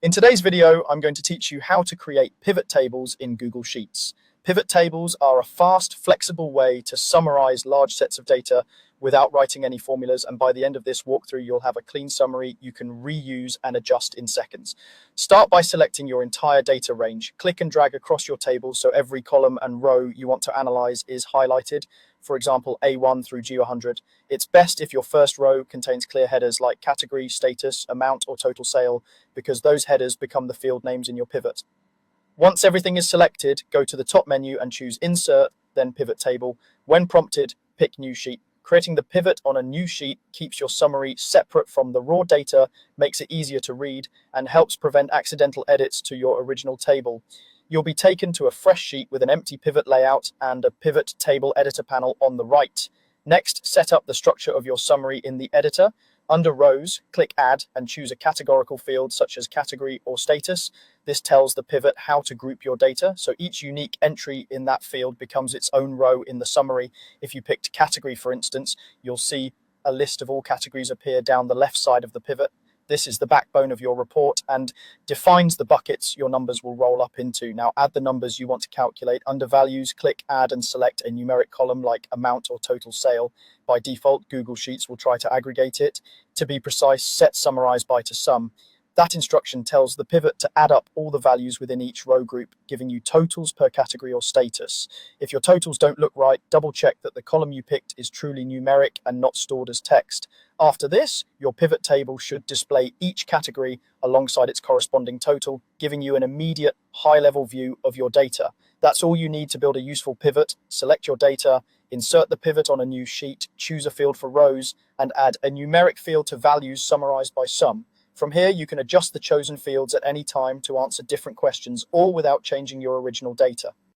In today's video, I'm going to teach you how to create pivot tables in Google Sheets. Pivot tables are a fast, flexible way to summarize large sets of data without writing any formulas, and by the end of this walkthrough, you'll have a clean summary you can reuse and adjust in seconds. Start by selecting your entire data range. Click and drag across your table so every column and row you want to analyze is highlighted, for example, A1 through G100. It's best if your first row contains clear headers like category, status, amount, or total sale, because those headers become the field names in your pivot. Once everything is selected, go to the top menu and choose Insert, then Pivot Table. When prompted, pick New Sheet. Creating the pivot on a new sheet keeps your summary separate from the raw data, makes it easier to read, and helps prevent accidental edits to your original table. You'll be taken to a fresh sheet with an empty pivot layout and a pivot table editor panel on the right. Next, set up the structure of your summary in the editor. Under Rows, click Add and choose a categorical field such as category or status. This tells the pivot how to group your data, so each unique entry in that field becomes its own row in the summary. If you picked category, for instance, you'll see a list of all categories appear down the left side of the pivot. This is the backbone of your report and defines the buckets your numbers will roll up into. Now add the numbers you want to calculate. Under Values, click Add and select a numeric column like amount or total sale. By default, Google Sheets will try to aggregate it. To be precise, set Summarize by to sum. That instruction tells the pivot to add up all the values within each row group, giving you totals per category or status. If your totals don't look right, double check that the column you picked is truly numeric and not stored as text. After this, your pivot table should display each category alongside its corresponding total, giving you an immediate high-level view of your data. That's all you need to build a useful pivot. Select your data, insert the pivot on a new sheet, choose a field for rows, and add a numeric field to values summarized by sum. From here, you can adjust the chosen fields at any time to answer different questions, all without changing your original data.